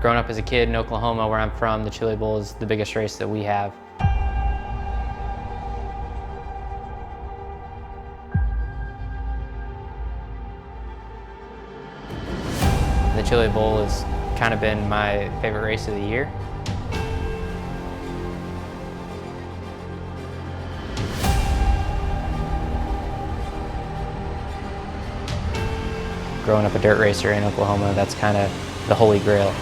Growing up as a kid in Oklahoma, where I'm from, the Chili Bowl is the biggest race that we have. The Chili Bowl has kind of been my favorite race of the year. Growing up a dirt racer in Oklahoma, that's kind of the holy grail.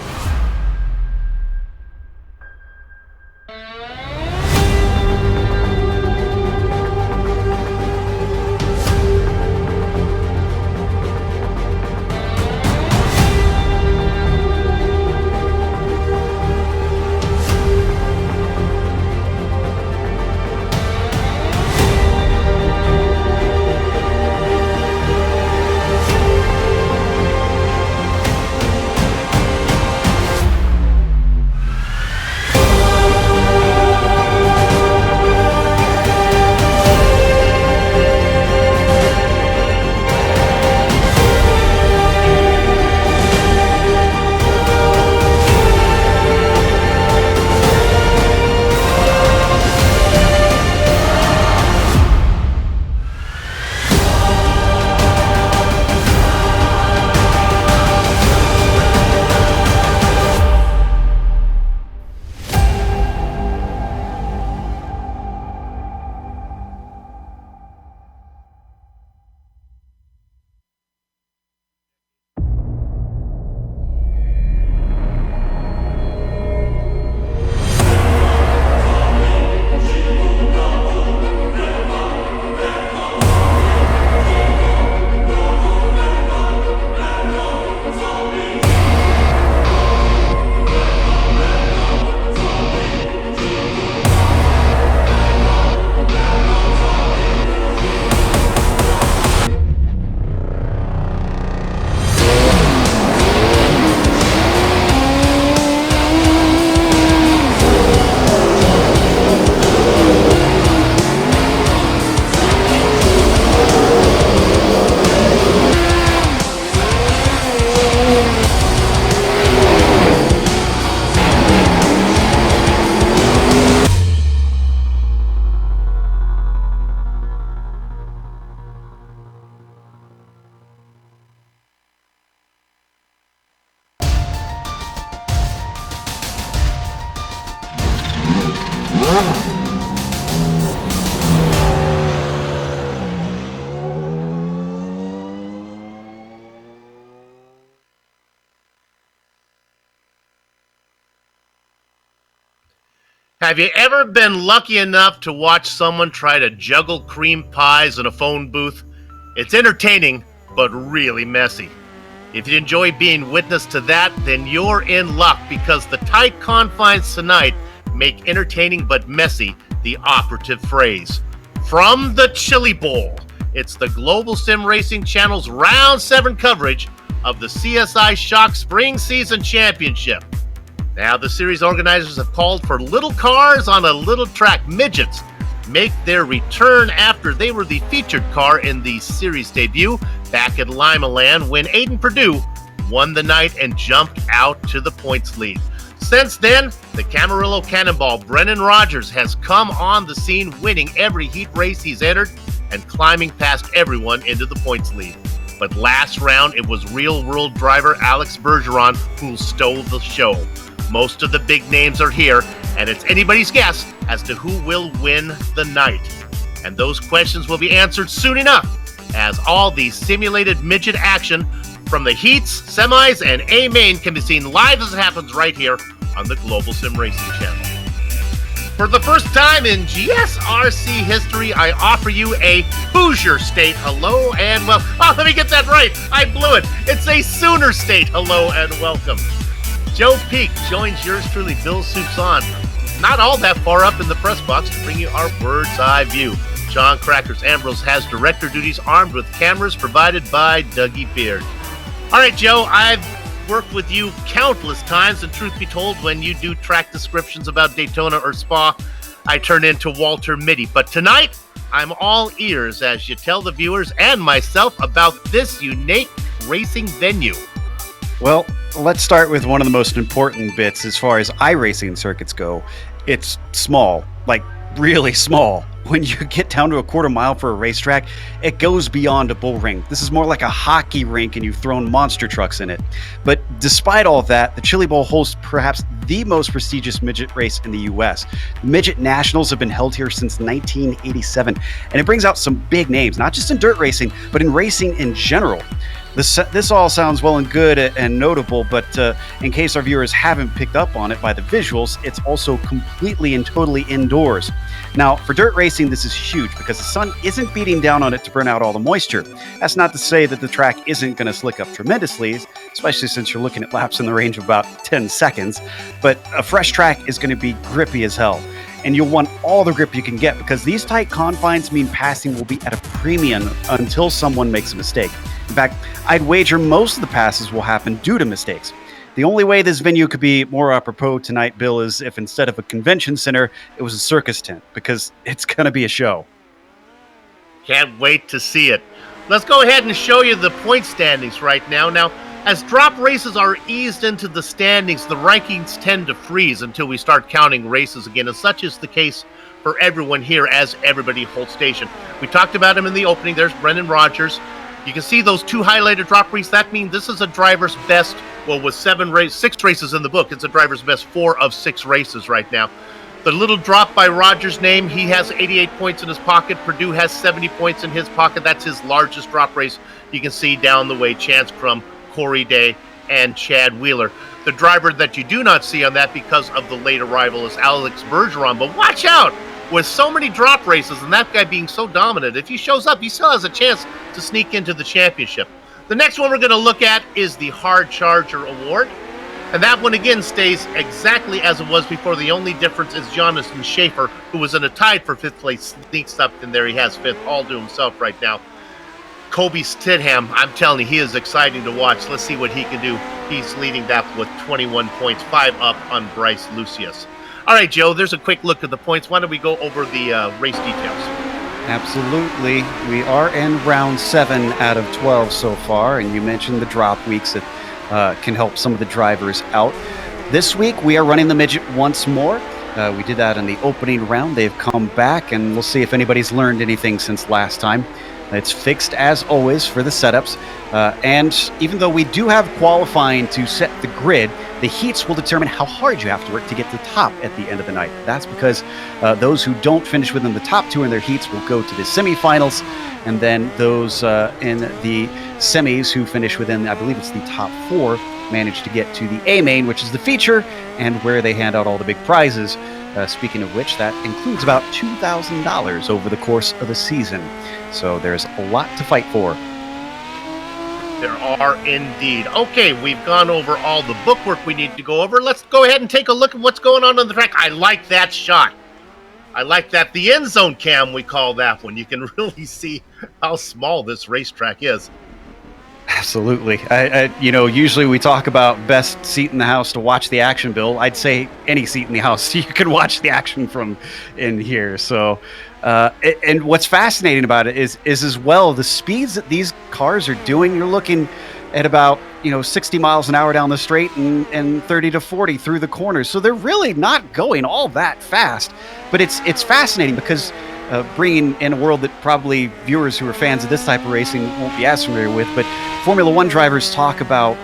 Have you ever been lucky enough to watch someone try to juggle cream pies in a phone booth? It's entertaining, but really messy. If you enjoy being witness to that, then you're in luck, because the tight confines tonight make entertaining but messy the operative phrase. From the Chili Bowl, it's the Global Sim Racing Channel's Round 7 coverage of the CSI Shocks Spring Season Championship. Now, the series organizers have called for little cars on a little track. Midgets make their return after they were the featured car in the series debut back at Limaland when Aiden Perdue won the night and jumped out to the points lead. Since then, the Camarillo Cannonball Brennan Rogers has come on the scene, winning every heat race he's entered and climbing past everyone into the points lead. But last round, it was real-world driver Alex Bergeron who stole the show. Most of the big names are here, and it's anybody's guess as to who will win the night. And those questions will be answered soon enough, as all the simulated midget action from the heats, semis, and A-Main can be seen live as it happens right here on the Global Sim Racing Channel. For the first time in GSRC history, I offer you a Hoosier State hello and well. Oh, let me get that right. I blew it. It's a Sooner State hello and welcome. Joe Peak joins yours truly, Bill Soups on, not all that far up in the press box, to bring you our bird's eye view. John Crackers Ambrose has director duties, armed with cameras provided by Dougie Beard. All right, Joe, I've worked with you countless times, and truth be told, when you do track descriptions about Daytona or Spa, I turn into Walter Mitty. But tonight, I'm all ears as you tell the viewers and myself about this unique racing venue. Well, let's start with one of the most important bits as far as iRacing circuits go. It's small, like really small. When you get down to a quarter mile for a racetrack, it goes beyond a bull ring. This is more like a hockey rink, and you've thrown monster trucks in it. But despite all that, the Chili Bowl hosts perhaps the most prestigious midget race in the U.S. Midget Nationals have been held here since 1987, and it brings out some big names, not just in dirt racing, but in racing in general. This all sounds well and good and notable, but in case our viewers haven't picked up on it by the visuals, it's also completely and totally indoors. Now, for dirt racing, this is huge because the sun isn't beating down on it to burn out all the moisture. That's not to say that the track isn't going to slick up tremendously, especially since you're looking at laps in the range of about 10 seconds, but a fresh track is going to be grippy as hell. And you'll want all the grip you can get because these tight confines mean passing will be at a premium until someone makes a mistake. In fact, I'd wager most of the passes will happen due to mistakes. The only way this venue could be more apropos tonight, Bill, is if instead of a convention center, it was a circus tent, because it's going to be a show. Can't wait to see it. Let's go ahead and show you the point standings right now. Now, as drop races are eased into the standings, the rankings tend to freeze until we start counting races again, and such is the case for everyone here as everybody holds station. We talked about him in the opening. There's Brendan Rogers. You can see those two highlighted drop races. That means this is a driver's best, well, with 6 races in the book, it's a driver's best 4 of 6 races right now. The little drop by Rogers' name, he has 88 points in his pocket. Purdue has 70 points in his pocket. That's his largest drop race. You can see down the way Chance Crum, Corey Day, and Chad Wheeler. The driver that you do not see on that because of the late arrival is Alex Bergeron. But watch out! With so many drop races and that guy being so dominant, if he shows up, he still has a chance to sneak into the championship. The next one we're going to look at is the Hard Charger Award. And that one again stays exactly as it was before. The only difference is Jonathan Schaefer, who was in a tied for 5th place, sneaks up in there. He has 5th all to himself right now. Kobe Stidham, I'm telling you, he is exciting to watch. Let's see what he can do. He's leading that with 21 points, 5 up on Bryce Lucius. All right, Joe, there's a quick look at the points. Why don't we go over the race details? Absolutely. We are in round 7 out of 12 so far, and you mentioned the drop weeks that can help some of the drivers out. This week, we are running the midget once more. We did that in the opening round. They've come back, and we'll see if anybody's learned anything since last time. It's fixed as always for the setups. And even though we do have qualifying to set the grid, the heats will determine how hard you have to work to get to the top at the end of the night. That's because those who don't finish within the top 2 in their heats will go to the semifinals, and then those in the semis who finish within, I believe it's the top 4, manage to get to the A main, which is the feature, and where they hand out all the big prizes. Speaking of which, that includes about $2,000 over the course of a season. So there's a lot to fight for. There are indeed. Okay, we've gone over all the bookwork we need to go over. Let's go ahead and take a look at what's going on the track. I like that shot. I like that. The end zone cam, we call that one. You can really see how small this racetrack is. Absolutely. Usually we talk about best seat in the house to watch the action, Bill. I'd say any seat in the house you can watch the action from in here. So, and what's fascinating about it is as well the speeds that these cars are doing. You're looking at about 60 miles an hour down the straight and 30 to 40 through the corners. So they're really not going all that fast. But it's fascinating because bringing in a world that probably viewers who are fans of this type of racing won't be as familiar with, but Formula One drivers talk about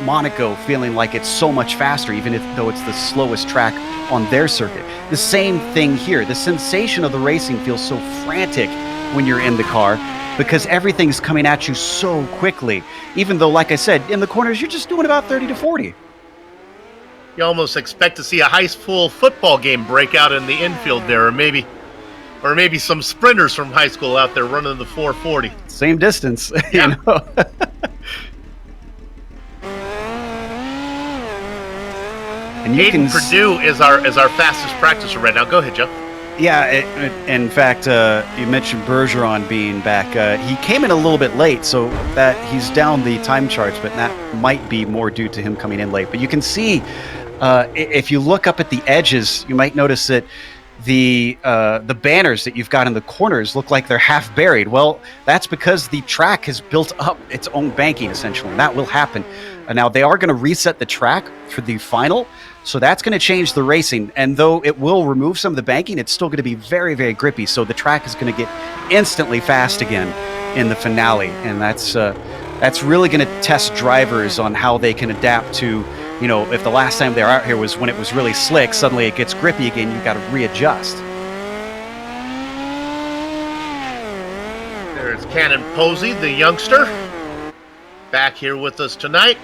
Monaco feeling like it's so much faster, even though it's the slowest track on their circuit. The same thing here. The sensation of the racing feels so frantic when you're in the car because everything's coming at you so quickly, even though, like I said, in the corners, you're just doing about 30 to 40. You almost expect to see a high school football game break out in the infield there, or maybe some sprinters from high school out there running the 440. Same distance, Yeah. And you Hayden Purdue is our fastest practicer right now. Go ahead, Joe. Yeah, in fact, you mentioned Bergeron being back. He came in a little bit late, so that he's down the time charts, but that might be more due to him coming in late. But you can see, if you look up at the edges, you might notice that the banners that you've got in the corners look like they're half buried. Well, that's because the track has built up its own banking, essentially, and that will happen. Now, they are going to reset the track for the final, so that's going to change the racing. And though it will remove some of the banking, it's still going to be very, very grippy. So the track is going to get instantly fast again in the finale. And that's really going to test drivers on how they can adapt to, you know, if the last time they were out here was when it was really slick, suddenly it gets grippy again, you've got to readjust. There's Cannon Posey, the youngster, back here with us tonight.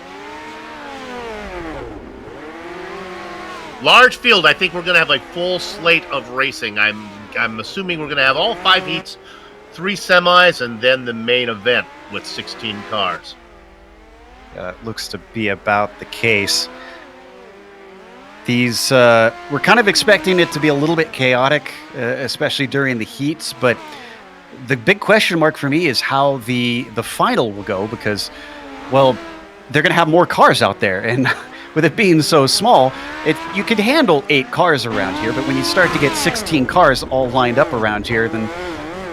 Large field. I think we're going to have a full slate of racing. I'm assuming we're going to have all 5 heats, 3 semis, and then the main event with 16 cars. Looks to be about the case. These we're kind of expecting it to be a little bit chaotic, especially during the heats, but the big question mark for me is how the final will go, because, well, they're going to have more cars out there, and with it being so small, you could handle 8 cars around here, but when you start to get 16 cars all lined up around here, then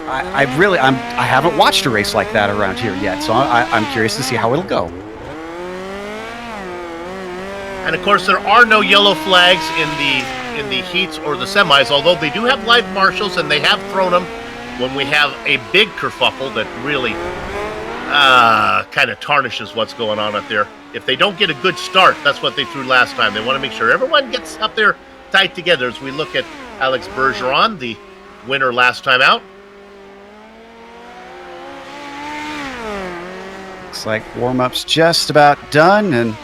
I haven't watched a race like that around here yet, so I'm curious to see how it'll go. And of course, there are no yellow flags in the heats or the semis, although they do have live marshals, and they have thrown them when we have a big kerfuffle that really kind of tarnishes what's going on up there. If they don't get a good start, that's what they threw last time. They want to make sure everyone gets up there tight together as we look at Alex Bergeron, the winner last time out. Looks like warm-up's just about done, and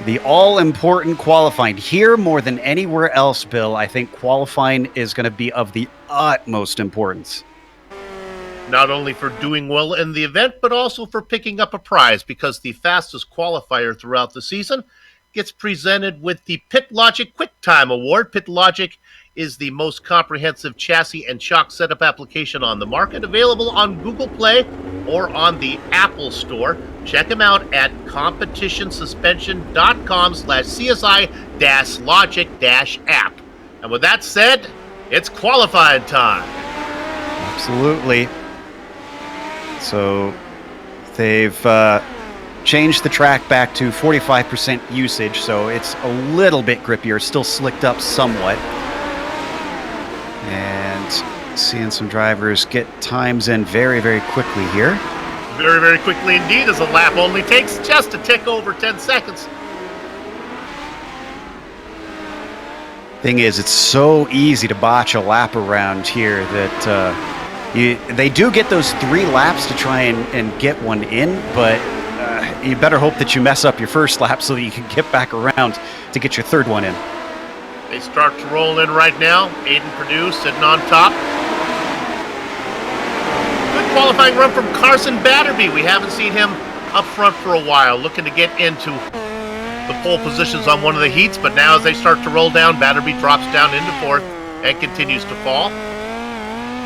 the all-important qualifying. Here, more than anywhere else, Bill, I think qualifying is going to be of the utmost importance. Not only for doing well in the event, but also for picking up a prize, because the fastest qualifier throughout the season gets presented with the Pit Logic Quick Time Award. Pit Logic is the most comprehensive chassis and shock setup application on the market, available on Google Play or on the Apple Store. Check them out at competitionsuspension.com/CSI-Logic-app. And with that said, it's qualifying time. Absolutely. So they've changed the track back to 45% usage, so it's a little bit grippier, still slicked up somewhat. And seeing some drivers get times in very, very quickly here. Very, very quickly indeed, as a lap only takes just a tick over 10 seconds. Thing is, it's so easy to botch a lap around here that they do get those 3 laps to try and get one in, but you better hope that you mess up your first lap so that you can get back around to get your 3rd one in. They start to roll in right now. Aiden Perdue sitting on top. Good qualifying run from Carson Batterby. We haven't seen him up front for a while, looking to get into the pole positions on one of the heats, but now as they start to roll down, Batterby drops down into 4th and continues to fall.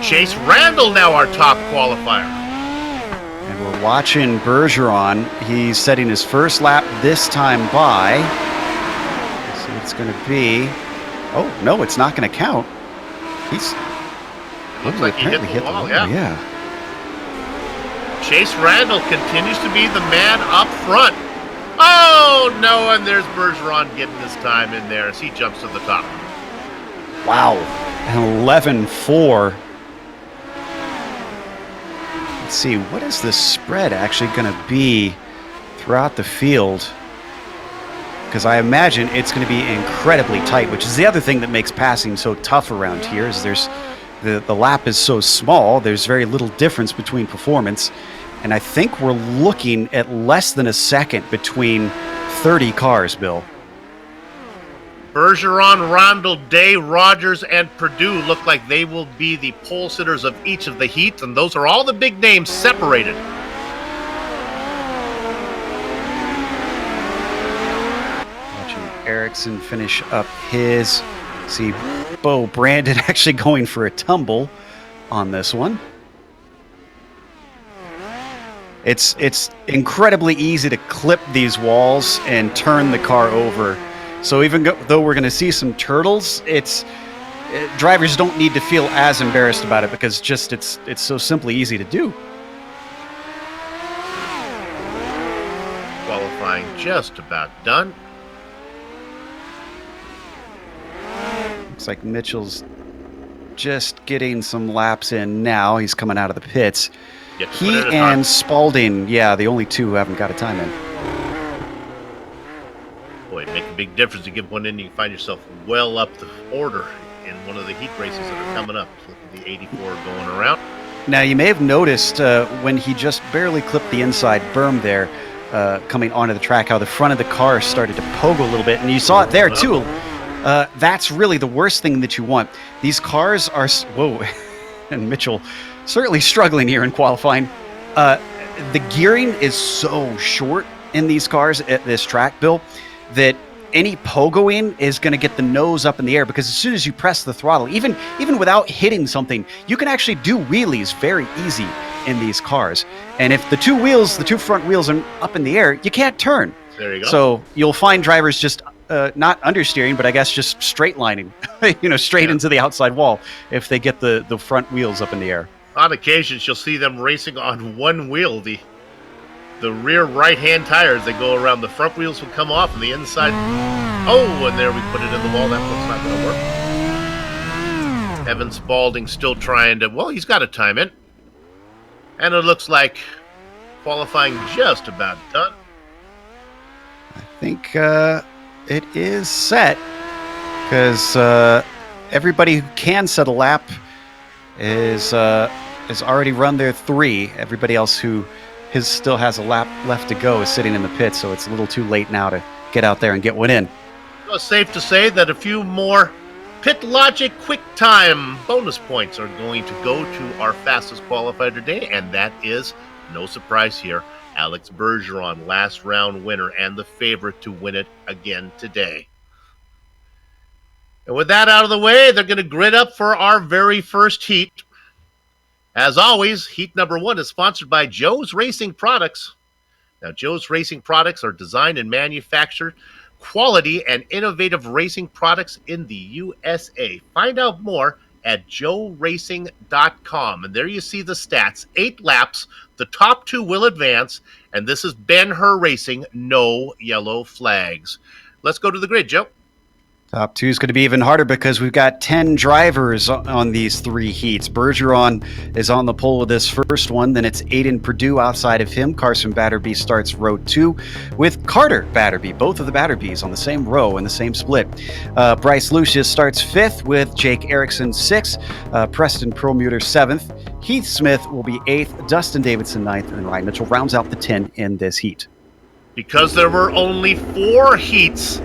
Chase Randall now our top qualifier. And we're watching Bergeron. He's setting his first lap this time by. Let's see what it's going to be. Oh, no, it's not going to count. Looks like he hit the wall, yeah. Chase Randall continues to be the man up front. Oh, no, and there's Bergeron getting his time in there as he jumps to the top. Wow, an 11-4. Let's see, what is this spread actually going to be throughout the field? Because I imagine it's going to be incredibly tight, which is the other thing that makes passing so tough around here, is there's the lap is so small, there's very little difference between performance. And I think we're looking at less than a second between 30 cars, Bill. Bergeron, Randall, Day, Rogers, and Perdue look like they will be the pole sitters of each of the heats, and those are all the big names separated. Watching Ericsson finish up his. See Bo Brandon actually going for a tumble on this one. It's incredibly easy to clip these walls and turn the car over. So even though we're going to see some turtles, drivers don't need to feel as embarrassed about it, because it's so simply easy to do. Qualifying just about done. Looks like Mitchell's just getting some laps in now. He's coming out of the pits. He and Spalding, yeah, the only two who haven't got a time in. Boy, it makes a big difference. You get one in, you find yourself well up the order in one of the heat races that are coming up. Look at the 84 going around. Now, you may have noticed when he just barely clipped the inside berm there, coming onto the track, how the front of the car started to pogo a little bit, and you saw it there too. That's really the worst thing that you want. These cars are... Whoa. And Mitchell certainly struggling here in qualifying. The gearing is so short in these cars at this track, Bill, that any pogoing is going to get the nose up in the air, because as soon as you press the throttle, even without hitting something, you can actually do wheelies very easy in these cars. And if the two front wheels are up in the air, you can't turn. There you go. So you'll find drivers just not understeering, but I guess just straight lining, straight into the outside wall if they get the front wheels up in the air. On occasions, you'll see them racing on one wheel. The rear right-hand tires, they go around. The front wheels will come off, and the inside... Oh, and there we put it in the wall. That looks not going to work. Evan Spalding still trying to... Well, he's got a time in. And it looks like qualifying just about done. I think it is set, because everybody who can set a lap is already run their 3. Everybody else who still has a lap left to go is sitting in the pit, so it's a little too late now to get out there and get one in. Well, it's safe to say that a few more Pit Logic Quick Time bonus points are going to go to our fastest qualifier today, and that is, no surprise here, Alex Bergeron, last round winner and the favorite to win it again today. And with that out of the way, they're going to grid up for our very first heat. As always, heat number 1 is sponsored by Joe's Racing Products. Now, Joe's Racing Products are designed and manufactured quality and innovative racing products in the USA. Find out more at joeracing.com. And there you see the stats. 8 laps, the top 2 will advance, and this is Ben-Hur Racing, no yellow flags. Let's go to the grid, Joe. Top 2 is going to be even harder because we've got 10 drivers on these 3 heats. Bergeron is on the pole of this first one. Then it's Aiden Perdue outside of him. Carson Batterby starts row 2 with Carter Batterby. Both of the Batterbys on the same row in the same split. Bryce Lucius starts 5th with Jake Erickson 6th. Preston Perlmutter 7th. Heath Smith will be 8th. Dustin Davidson 9th. And Ryan Mitchell rounds out the 10 in this heat. Because there were only 4 heats,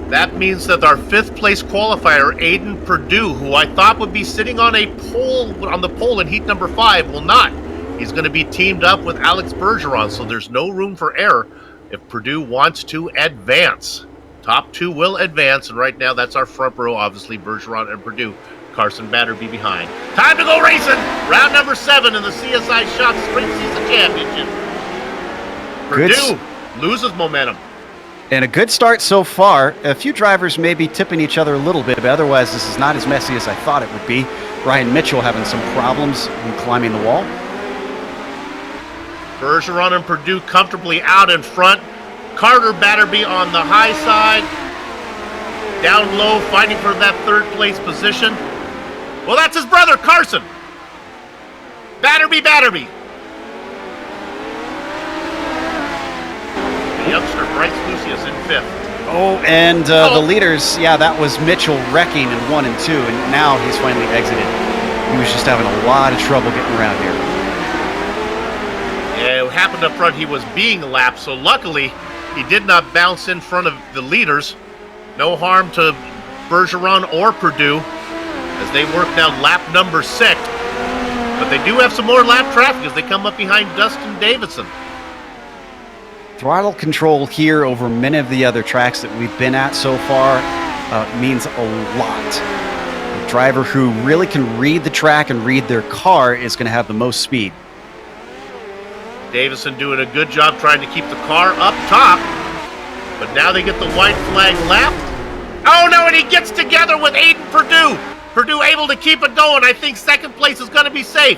that means that our 5th place qualifier, Aiden Perdue, who I thought would be sitting on the pole in heat number 5, will not. He's going to be teamed up with Alex Bergeron, so there's no room for error if Perdue wants to advance. Top 2 will advance, and right now that's our front row, obviously Bergeron and Perdue. Carson Batterby behind. Time to go racing! Round number 7 in the CSI Shocks Spring Season Championship. Perdue loses momentum. And a good start so far. A few drivers may be tipping each other a little bit, but otherwise this is not as messy as I thought it would be. Ryan Mitchell having some problems in climbing the wall. Bergeron and Perdue comfortably out in front. Carter Batterby on the high side. Down low, fighting for that 3rd place position. Well, that's his brother, Carson. Batterby. The youngster, Bryce Lucius, in 5th. Oh, and the leaders, that was Mitchell wrecking in 1 and 2, and now he's finally exited. He was just having a lot of trouble getting around here. Yeah, it happened up front. He was being lapped, so luckily he did not bounce in front of the leaders. No harm to Bergeron or Perdue as they work now lap number 6. But they do have some more lap traffic as they come up behind Dustin Davidson. Throttle control here over many of the other tracks that we've been at so far means a lot. The driver who really can read the track and read their car is going to have the most speed. Davison doing a good job trying to keep the car up top. But now they get the white flag lap. Oh no, and he gets together with Aiden Perdue. Perdue able to keep it going. I think 2nd place is going to be safe.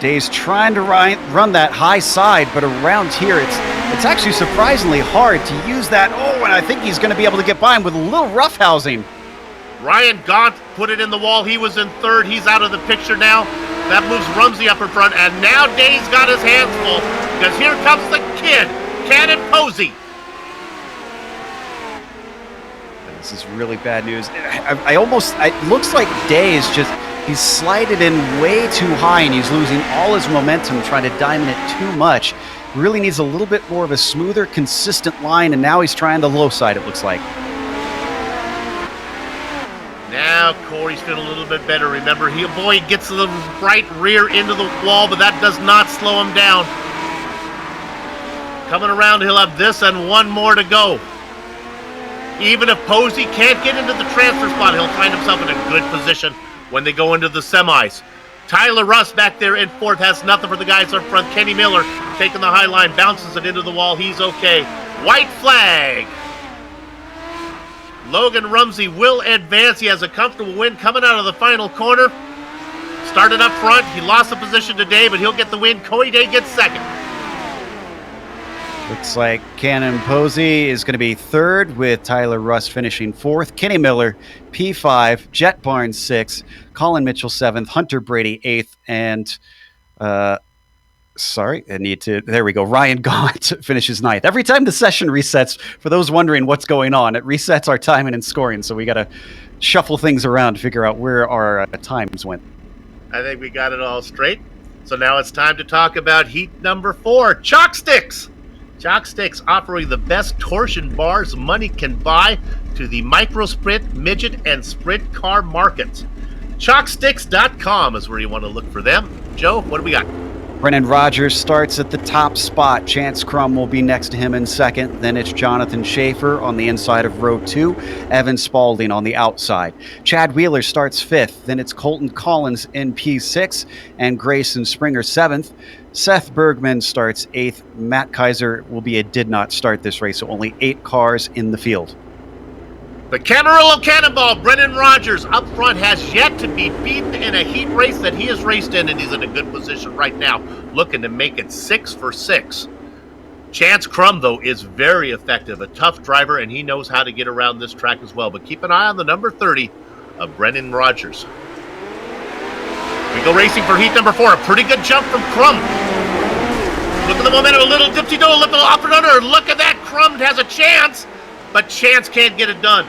Day's trying to run that high side, but around here, it's actually surprisingly hard to use that. Oh, and I think he's going to be able to get by him with a little roughhousing. Ryan Gaunt put it in the wall. He was in third. He's out of the picture now. That moves Rumsey up in front, and now Day's got his hands full because here comes the kid, Cannon Posey. This is really bad news. It looks like Day is he's slided in way too high and he's losing all his momentum trying to diamond it too much. Really needs a little bit more of a smoother, consistent line, and now he's trying the low side, it looks like. Now Corey's feeling a little bit better. Remember, he gets the right rear into the wall, but that does not slow him down. Coming around, he'll have this and one more to go. Even if Posey can't get into the transfer spot, he'll find himself in a good position when they go into the semis. Tyler Russ back there in fourth has nothing for the guys up front. Kenny Miller taking the high line, bounces it into the wall. He's okay. White flag. Logan Rumsey will advance. He has a comfortable win coming out of the final corner. Started up front. He lost the position today, but he'll get the win. Corey Day gets second. Looks like Cannon Posey is going to be third, with Tyler Russ finishing fourth. Kenny Miller, P5, Jet Barnes 6th, Colin Mitchell 7th, Hunter Brady 8th, and there we go. Ryan Gaunt finishes 9th. Every time the session resets, for those wondering what's going on, it resets our timing and scoring, so we got to shuffle things around to figure out where our times went. I think we got it all straight. So now it's time to talk about heat number 4, Chalk Sticks. Chalk Sticks offering the best torsion bars money can buy to the micro sprint, midget, and sprint car markets. Chalksticks.com is where you want to look for them. Joe, what do we got? Brennan Rogers starts at the top spot. Chance Crum will be next to him in second. Then it's Jonathan Schaefer on the inside of row 2. Evan Spalding on the outside. Chad Wheeler starts 5th. Then it's Colton Collins in P6 and Grayson Springer 7th. Seth Bergman starts 8th. Matt Kaiser will be a did not start this race, so only 8 cars in the field. The Camarillo Cannonball, Brennan Rogers, up front, has yet to be beaten in a heat race that he has raced in, and he's in a good position right now, looking to make it 6 for 6. Chance Crum, though, is very effective, a tough driver, and he knows how to get around this track as well. But keep an eye on the number 30 of Brennan Rogers. We go racing for heat number 4. A pretty good jump from Crum. Look at the momentum, a little dipsy-do, a little up and under. Look at that, Crum has a chance, but Chance can't get it done.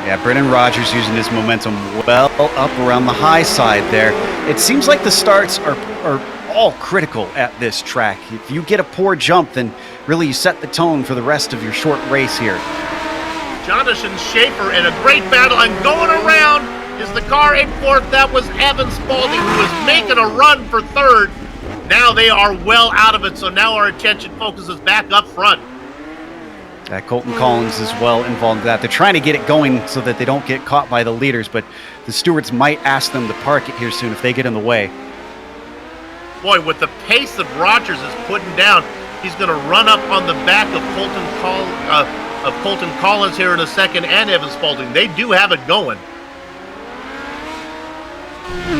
Yeah, Brennan Rogers using his momentum well up around the high side there. It seems like the starts are all critical at this track. If you get a poor jump, then really you set the tone for the rest of your short race here. Jonathan Schaefer in a great battle, and going around is the car in fourth. That was Evan Spalding, who was making a run for third. Now they are well out of it, so now our attention focuses back up front. Colton Collins is well involved in that. They're trying to get it going so that they don't get caught by the leaders, but the stewards might ask them to park it here soon if they get in the way. Boy, with the pace that Rogers is putting down, he's going to run up on the back of Colton Collins here in a second, and Evan Spalding. They do have it going.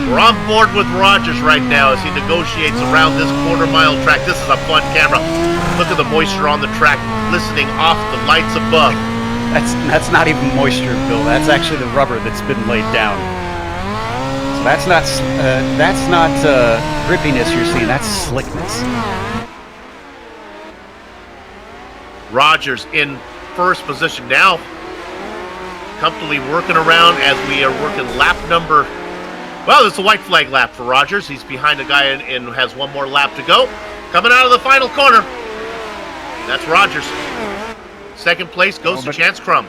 We're on board with Rogers right now as he negotiates around this quarter-mile track. This is a fun camera. Look at the moisture on the track, glistening off the lights above. That's not even moisture, Bill. That's actually the rubber that's been laid down. So that's not grippiness you're seeing. That's slickness. Rogers in first position now, comfortably working around as we are working lap number. Well, it's a white flag lap for Rogers. He's behind a guy and has one more lap to go. Coming out of the final corner, that's Rogers. Second place goes to Chance Crum.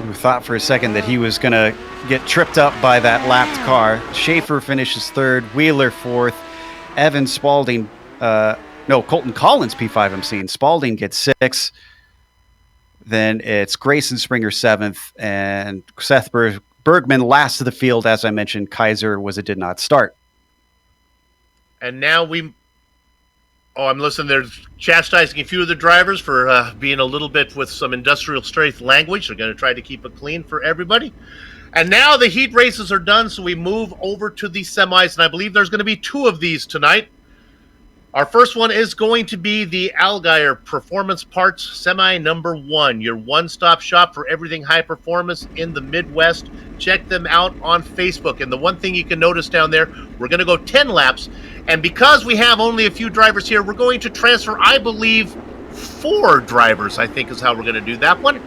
We thought for a second that he was going to get tripped up by that lapped car. Schaefer finishes third, Wheeler fourth, Evan Spalding, Colton Collins P5 I'm seeing. Spalding gets 6. Then it's Grayson Springer 7th, and Seth Bergman last of the field. As I mentioned, Kaiser was a did not start. And now I'm listening. They're chastising a few of the drivers for being a little bit with some industrial strength language. They're going to try to keep it clean for everybody. And now the heat races are done, so we move over to the semis, and I believe there's going to be 2 of these tonight. Our first one is going to be the Allgaier Performance Parts Semi number 1, your one-stop shop for everything high performance in the Midwest. Check them out on Facebook. And the one thing you can notice down there, we're going to go 10 laps. And because we have only a few drivers here, we're going to transfer, I believe, 4 drivers, I think is how we're going to do that one.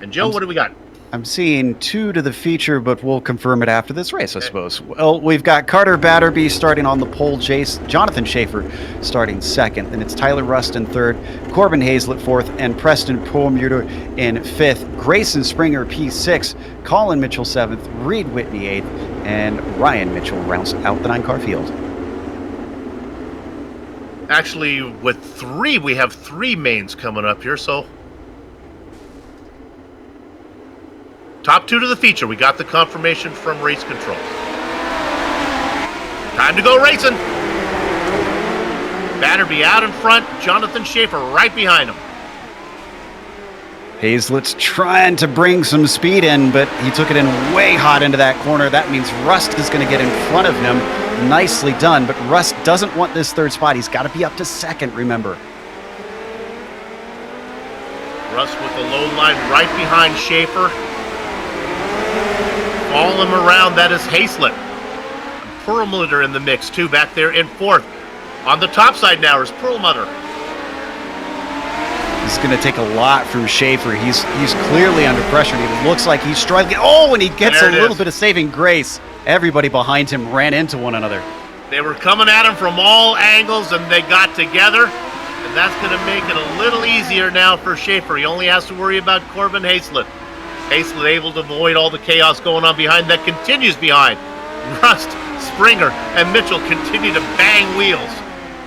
And Joe, what do we got? I'm seeing 2 to the feature, but we'll confirm it after this race, I suppose. Well, we've got Carter Batterby starting on the pole, Jonathan Schaefer starting second. Then it's Tyler Rust in third, Corbin Hazlett fourth, and Preston Perlmutter in fifth. Grayson Springer P6, Colin Mitchell seventh, Reed Whitney eighth, and Ryan Mitchell rounds out the 9-car field. Actually, with 3, we have 3 mains coming up here, so... Top 2 to the feature. We got the confirmation from race control. Time to go racing. Batterby out in front. Jonathan Schaefer right behind him. Hazlett's trying to bring some speed in, but he took it in way hot into that corner. That means Rust is going to get in front of him. Nicely done, but Rust doesn't want this 3rd spot. He's got to be up to 2nd, remember. Rust with the low line right behind Schaefer. All him around, that is Hazlett. Perlmutter in the mix, too, back there in 4th. On the top side now is Perlmutter. This is going to take a lot from Schaefer. He's clearly under pressure, and he looks like he's struggling. Oh, and he gets a little bit of saving grace. Everybody behind him ran into one another. They were coming at him from all angles, and they got together. And that's going to make it a little easier now for Schaefer. He only has to worry about Corbin Hazlett. Hazlett able to avoid all the chaos going on behind. That continues behind. Rust, Springer, and Mitchell continue to bang wheels.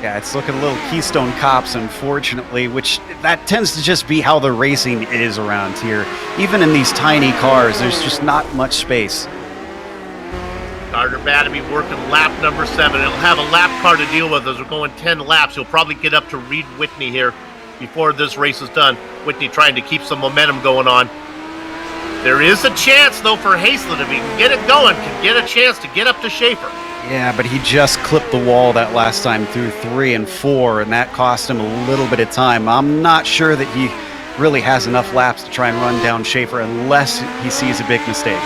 Yeah, it's looking a little Keystone Cops, unfortunately, which that tends to just be how the racing is around here. Even in these tiny cars, there's just not much space. Carter Batterby working lap number 7. He'll have a lap car to deal with as we're going 10 laps. He'll probably get up to Reed Whitney here before this race is done. Whitney trying to keep some momentum going on. There is a chance, though, for Hazlett, if he can get it going, can get a chance to get up to Schaefer. Yeah, but he just clipped the wall that last time through 3 and 4, and that cost him a little bit of time. I'm not sure that he really has enough laps to try and run down Schaefer unless he sees a big mistake.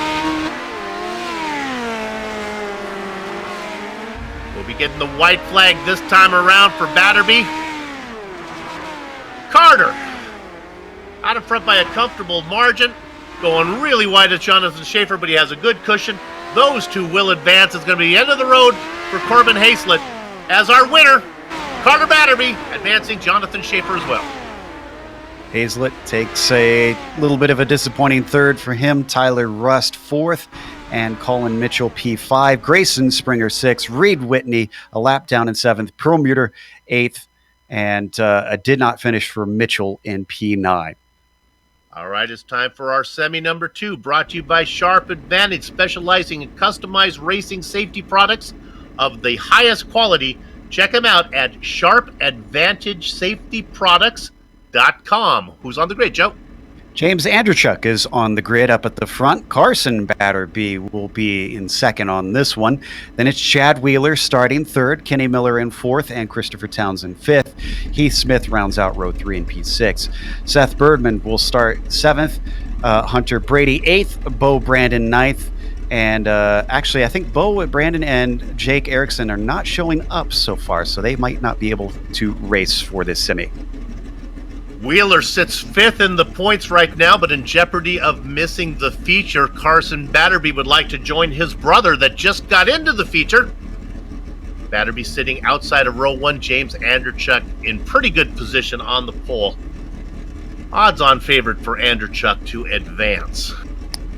We'll be getting the white flag this time around for Batterby. Carter, out in front by a comfortable margin. Going really wide at Jonathan Schaefer, but he has a good cushion. Those 2 will advance. It's going to be the end of the road for Corbin Hazlett as our winner. Carter Batterby advancing Jonathan Schaefer as well. Hazlett takes a little bit of a disappointing 3rd for him. Tyler Rust 4th, and Colin Mitchell P5. Grayson Springer 6th. Reed Whitney a lap down in 7th. Perlmutter 8th, and a did not finish for Mitchell in P9. All right, it's time for our semi number 2, brought to you by Sharp Advantage, specializing in customized racing safety products of the highest quality. Check them out at sharpadvantagesafetyproducts.com. Who's on the grid, Joe? James Andrechuk is on the grid up at the front. Carson Batterby will be in 2nd on this one. Then it's Chad Wheeler starting 3rd, Kenny Miller in 4th, and Christopher Townsend 5th. Heath Smith rounds out row 3 in P6. Seth Birdman will start 7th, Hunter Brady 8th, Bo Brandon 9th, and actually I think Bo, Brandon, and Jake Erickson are not showing up so far, so they might not be able to race for this semi. Wheeler sits 5th in the points right now, but in jeopardy of missing the feature. Carson Batterby would like to join his brother that just got into the feature. Batterby sitting outside of row 1. James Andrechuk in pretty good position on the pole. Odds-on favorite for Andrechuk to advance.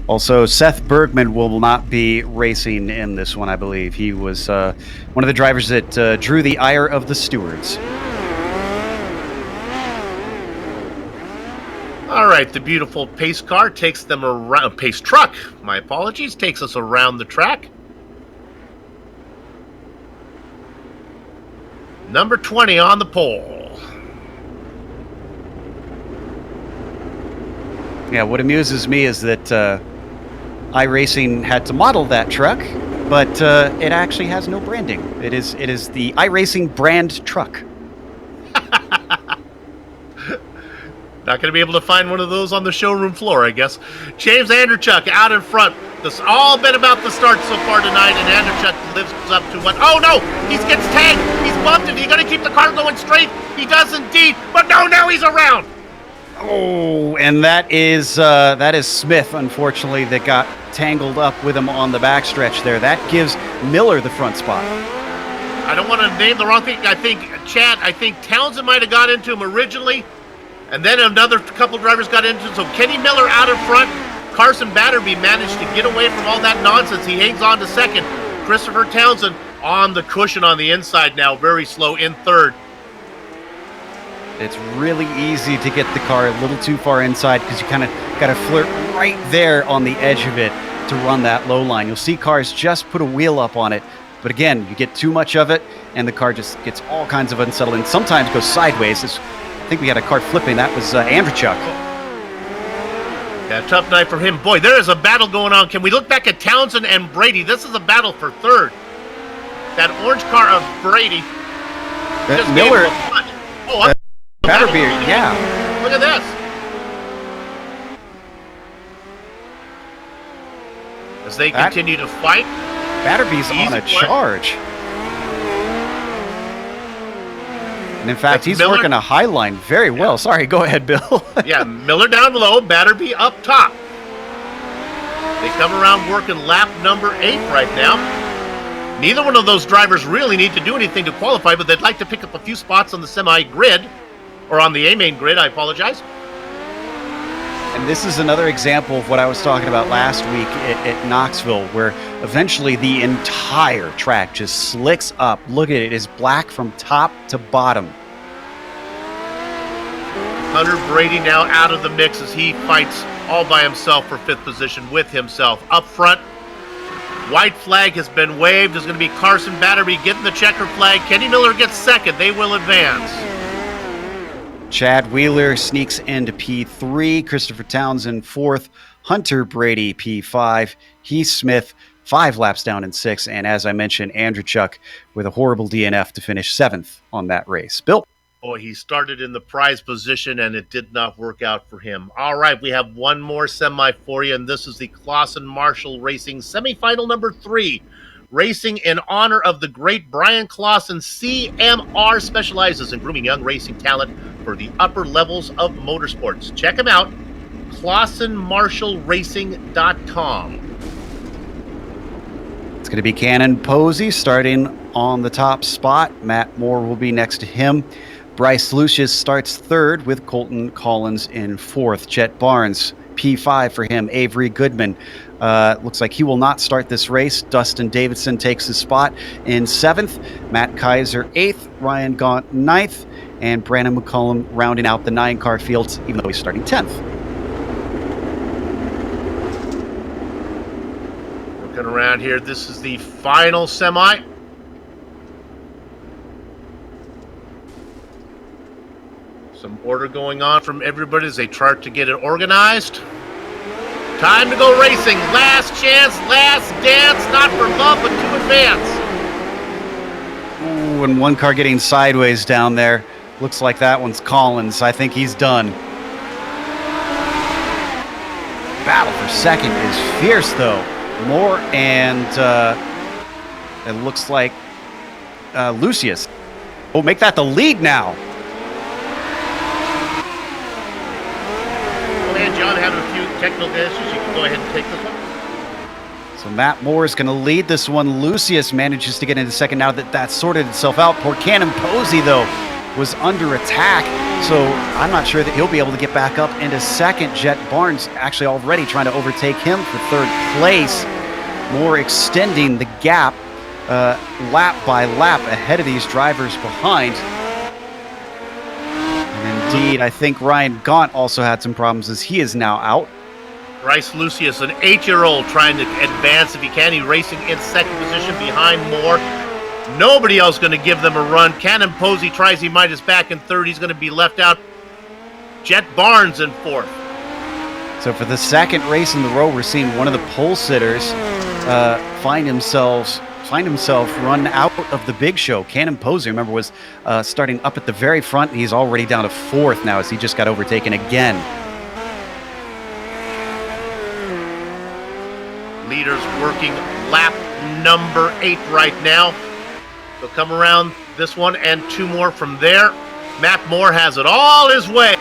Also, Seth Bergman will not be racing in this one, I believe. He was one of the drivers that drew the ire of the stewards. All right, the beautiful pace car takes them around, pace truck, my apologies, takes us around the track. Number 20 on the pole. Yeah, what amuses me is that iRacing had to model that truck, but it actually has no branding. It is the iRacing brand truck. Not going to be able to find one of those on the showroom floor, I guess. James Andrechuk out in front. This all been about the start so far tonight, and Andrechuk lives up to what? Oh no! He gets tagged. He's bumped it. He's going to keep the car going straight. He does indeed. But no, now he's around. Oh, and that is Smith, unfortunately, that got tangled up with him on the backstretch there. That gives Miller the front spot. I don't want to name the wrong thing. I think Townsend might have got into him originally, and then another couple drivers got into him. So Kenny Miller out in front. Carson Batterby managed to get away from all that nonsense. He hangs on to second. Christopher Townsend on the cushion on the inside now, very slow in third. It's really easy to get the car a little too far inside because you kind of got to flirt right there on the edge of it to run that low line. You'll see cars just put a wheel up on it, but again, you get too much of it and the car just gets all kinds of unsettled and sometimes goes sideways. I think we had a car flipping. That was Andrechuk. Yeah, tough night for him. Boy, there is a battle going on. Can we look back at Townsend and Brady? This is a battle for third. That orange car of Brady. Miller. Batterby, yeah. Look at this. As they continue to fight. Batterby's on a charge. And in fact, he's working a high line very well. Yeah. Sorry, go ahead, Bill. Yeah, Miller down low, Batterby up top. They come around working lap number 8 right now. Neither one of those drivers really need to do anything to qualify, but they'd like to pick up a few spots on the semi-grid. Or on the A-main grid, I apologize. And this is another example of what I was talking about last week at Knoxville, where eventually the entire track just slicks up. Look at it. It is black from top to bottom. Hunter Brady now out of the mix as he fights all by himself for 5th position with himself. Up front, white flag has been waved. There's going to be Carson Batterby getting the checker flag. Kenny Miller gets 2nd. They will advance. Chad Wheeler sneaks into P3, Christopher Townsend 4th, Hunter Brady P5, Heath Smith 5 laps down in 6th, and as I mentioned, Andrechuk with a horrible DNF to finish 7th on that race. Bill? Boy, he started in the prize position and it did not work out for him. All right, we have one more semi for you, and this is the Clausen Marshall Racing semifinal number 3. Racing in honor of the great Brian Clausen. CMR specializes in grooming young racing talent for the upper levels of motorsports. Check him out, ClausenMarshallRacing.com. It's going to be Cannon Posey starting on the top spot. Matt Moore will be next to him. Bryce Lucius starts 3rd with Colton Collins in 4th. Chet Barnes, P5 for him. Avery Goodman looks like he will not start this race. Dustin Davidson takes his spot in 7th. Matt Kaiser 8th. Ryan Gaunt 9th. And Brandon McCullum rounding out the 9-car field, even though he's starting 10th. Looking around here, this is the final semi. Some order going on from everybody as they try to get it organized. Time to go racing. Last chance, last dance, not for love, but to advance. Ooh, and one car getting sideways down there. Looks like that one's Collins. I think he's done. Battle for 2nd is fierce, though. Moore and it looks like Lucius. Oh, make that the lead now. John had a few technical issues. You can go ahead and take this one. So Matt Moore is going to lead this one. Lucius manages to get into 2nd now that that's sorted itself out. Poor Cannon Posey, though, was under attack. So I'm not sure that he'll be able to get back up into 2nd. Jet Barnes actually already trying to overtake him for 3rd place. Moore extending the gap lap by lap ahead of these drivers behind. Indeed, I think Ryan Gaunt also had some problems as he is now out. Bryce Lucius, an 8-year-old, trying to advance if he can. He's racing in 2nd position behind Moore. Nobody else going to give them a run. Cannon Posey tries, he might is back in 3rd. He's going to be left out. Jet Barnes in 4th. So for the second race in the row, we're seeing one of the pole sitters find himself run out of the big show. Cannon Posey, remember, was starting up at the very front. He's already down to 4th now as he just got overtaken again. Leaders working lap number 8 right now. They'll come around this one and 2 more from there. Matt Moore has it all his way.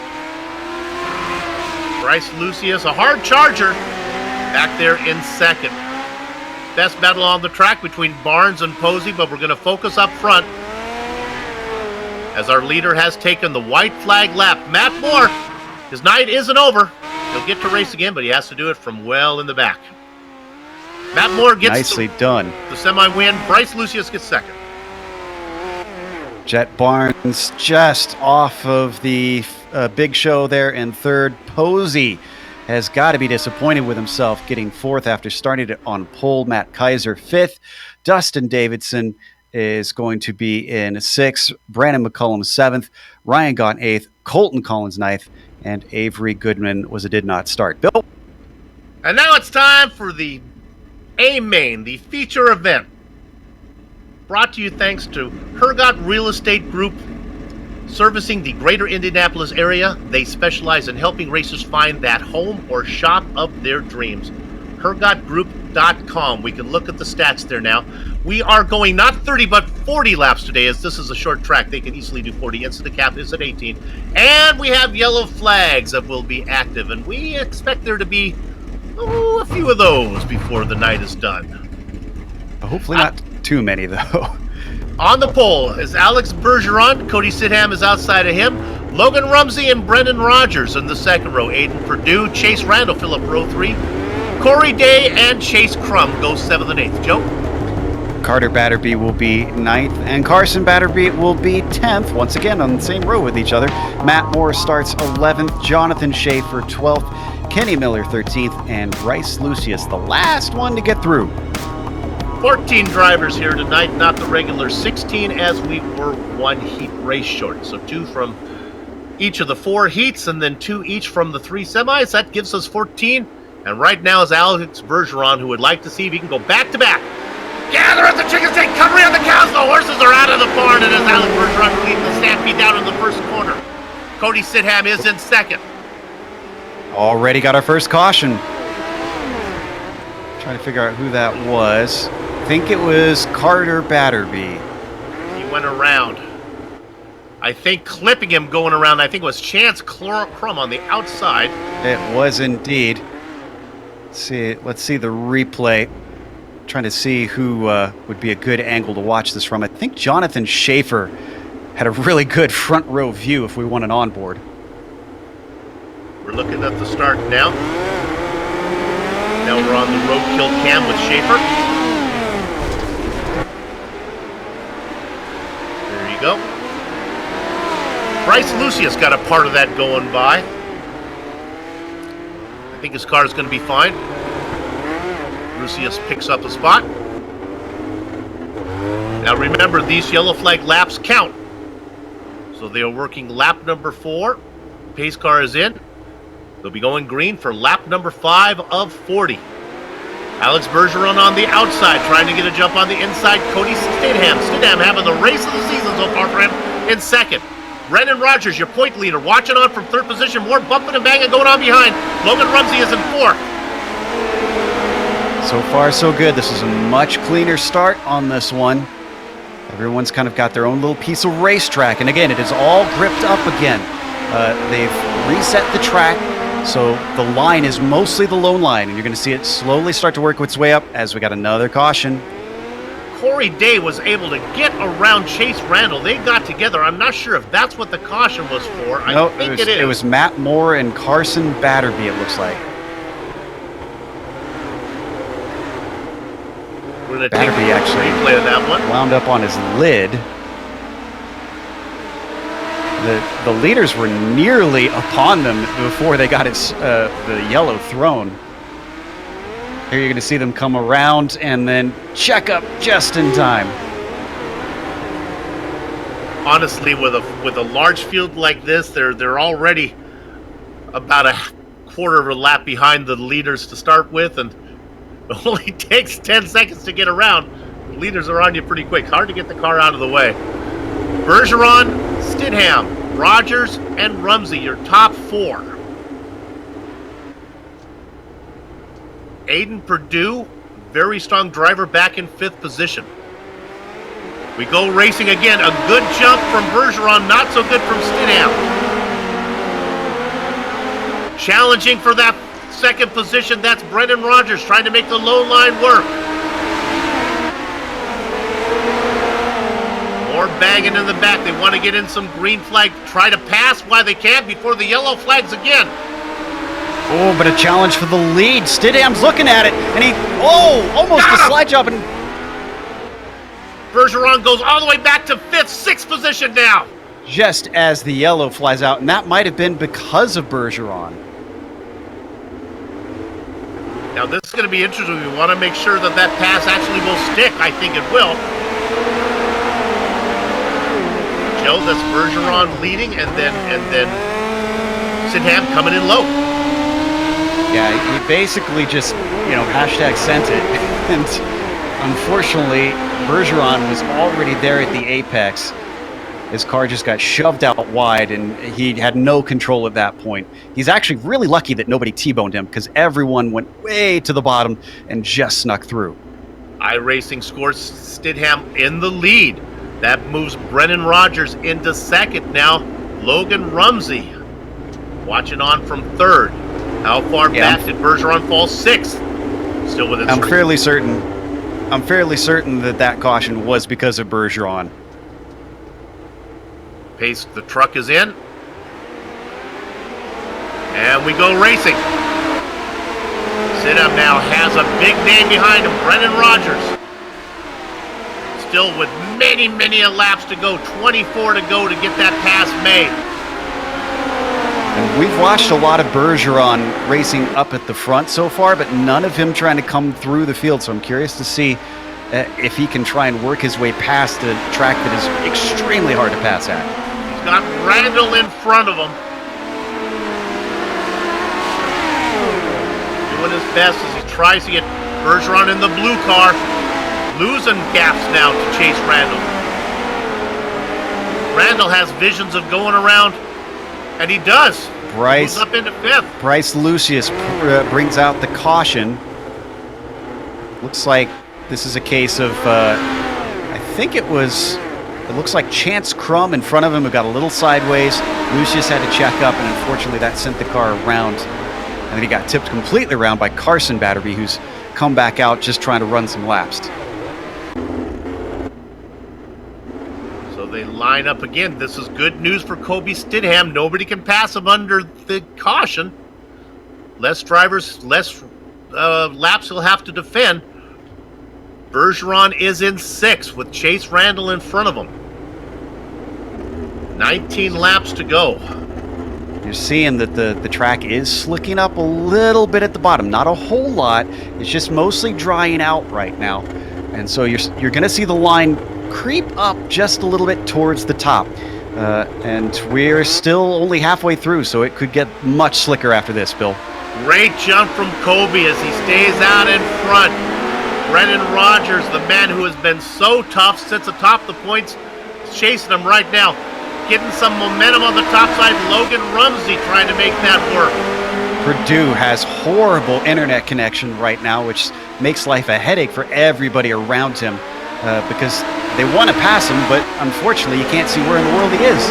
Bryce Lucius, a hard charger, back there in 2nd. Best battle on the track between Barnes and Posey, but we're going to focus up front as our leader has taken the white flag lap. Matt Moore, his night isn't over. He'll get to race again, but he has to do it from well in the back. Matt Moore gets nicely done. The semi-win. Bryce Lucius gets 2nd. Jet Barnes just off of the big show there in 3rd. Posey has got to be disappointed with himself getting 4th after starting it on pole. Matt Kaiser 5th. Dustin Davidson is going to be in 6th. Brandon McCullum 7th. Ryan Gaunt 8th. Colton Collins 9th. And Avery Goodman did not start. Bill? And now it's time for the A-Main, the feature event. Brought to you thanks to Hergot Real Estate Group, servicing the greater Indianapolis area. They specialize in helping racers find that home or shop of their dreams. HergotGroup.com. We can look at the stats there now. We are going not 30 but 40 laps today, as this is a short track. They can easily do 40. Incident cap is at 18. And we have yellow flags that will be active, and we expect there to be a few of those before the night is done. Hopefully not too many, though. On the pole is Alex Bergeron. Cody Sidham is outside of him. Logan Rumsey and Brendan Rogers in the 2nd row. Aiden Perdue, Chase Randall fill up row 3. Corey Day and Chase Crum go 7th and 8th. Joe? Carter Batterby will be 9th, and Carson Batterby will be 10th, once again on the same row with each other. Matt Moore starts 11th, Jonathan Schaefer 12th, Kenny Miller 13th, and Bryce Lucius, the last one to get through. 14 drivers here tonight, not the regular 16, as we were 1 heat race short. So 2 from each of the 4 heats, and then 2 each from the 3 semis. That gives us 14. And right now is Alex Bergeron, who would like to see if he can go back-to-back. Gather at the chickens, take cover on the cows. The horses are out of the barn, and as Alex Bergeron leading the stampede down in the 1st corner. Cody Sidham is in 2nd. Already got our first caution. Trying to figure out who that was. I think it was Carter Batterby. He went around. I think clipping him going around, I think it was Chance Crum on the outside. It was indeed. Let's see the replay. Trying to see who would be a good angle to watch this from. I think Jonathan Schaefer had a really good front row view if we want an onboard. We're looking at the start now. Now we're on the roadkill cam with Schaefer. There you go. Bryce Lucius got a part of that going by. I think his car is going to be fine. Lucius picks up a spot. Now remember, these yellow flag laps count. So they are working lap number 4. Pace car is in. They'll be going green for lap number 5 of 40. Alex Bergeron on the outside, trying to get a jump on the inside. Cody Stidham. Stidham having the race of the season so far for him in 2nd. Brendan Rogers, your point leader, watching on from 3rd position. More bumping and banging going on behind. Logan Rumsey is in 4th. So far, so good. This is a much cleaner start on this one. Everyone's kind of got their own little piece of racetrack. And again, it is all gripped up again. They've reset the track, so the line is mostly the lone line. And you're going to see it slowly start to work its way up as we got another caution. Corey Day was able to get around Chase Randall. They got together. I'm not sure if that's what the caution was for. No, I think it was Matt Moore and Carson Batterby, it looks like. We're going to take Batterby actually replay of that one. Wound up on his lid. The leaders were nearly upon them before they got the yellow thrown. Here you're going to see them come around and then check up just in time. Honestly, with a large field like this, they're already about a quarter of a lap behind the leaders to start with, and it only takes 10 seconds to get around. The leaders are on you pretty quick. Hard to get the car out of the way. Bergeron, Stidham, Rogers, and Rumsey, your top four. Aiden Perdue, very strong driver, back in 5th position. We go racing again. A good jump from Bergeron, not so good from Stidham. Challenging for that 2nd position, that's Brendan Rogers trying to make the low line work. More bagging in the back. They want to get in some green flag. Try to pass while they can before the yellow flags again. Oh, but a challenge for the lead. Stidham's looking at it, and he, almost a slide job. And Bergeron goes all the way back to 5th, 6th position now. Just as the yellow flies out, and that might have been because of Bergeron. Now this is going to be interesting. We want to make sure that that pass actually will stick. I think it will. Joe, that's Bergeron leading, and then Stidham coming in low. Yeah, he basically just, hashtag sent it. And unfortunately, Bergeron was already there at the apex. His car just got shoved out wide, and he had no control at that point. He's actually really lucky that nobody T-boned him, because everyone went way to the bottom and just snuck through. iRacing scores Stidham in the lead. That moves Brennan Rogers into 2nd now. Logan Rumsey watching on from 3rd. How far back did Bergeron fall? 6th. Still within I'm fairly certain that caution was because of Bergeron. Pace, the truck is in. And we go racing. Stidham now has a big name behind him, Brennan Rogers. Still with many laps to go, 24 to go to get that pass made. And we've watched a lot of Bergeron racing up at the front so far, but none of him trying to come through the field. So I'm curious to see if he can try and work his way past a track that is extremely hard to pass at. He's got Randall in front of him. Doing his best as he tries to get Bergeron in the blue car. Losing gaps now to chase Randall. Randall has visions of going around, and he does. Bryce moves up into 5th. Bryce Lucius brings out the caution. Looks like this is a case of, I think it looks like Chance Crum in front of him who got a little sideways. Lucius had to check up, and unfortunately that sent the car around. And then he got tipped completely around by Carson Batterby, who's come back out just trying to run some laps. So they line up again. This is good news for Kobe Stidham. Nobody can pass him under the caution. Less drivers, less laps he'll have to defend. Bergeron is in 6th with Chase Randall in front of him. 19 laps to go. You're seeing that the track is slicking up a little bit at the bottom. Not a whole lot. It's just mostly drying out right now. And so you're going to see the line creep up just a little bit towards the top. And we're still only halfway through, so it could get much slicker after this, Bill. Great jump from Kobe as he stays out in front. Brennan Rogers, the man who has been so tough, sits atop the points, chasing him right now. Getting some momentum on the top side. Logan Rumsey trying to make that work. Perdue has horrible internet connection right now, which makes life a headache for everybody around him because they want to pass him, but unfortunately you can't see where in the world he is.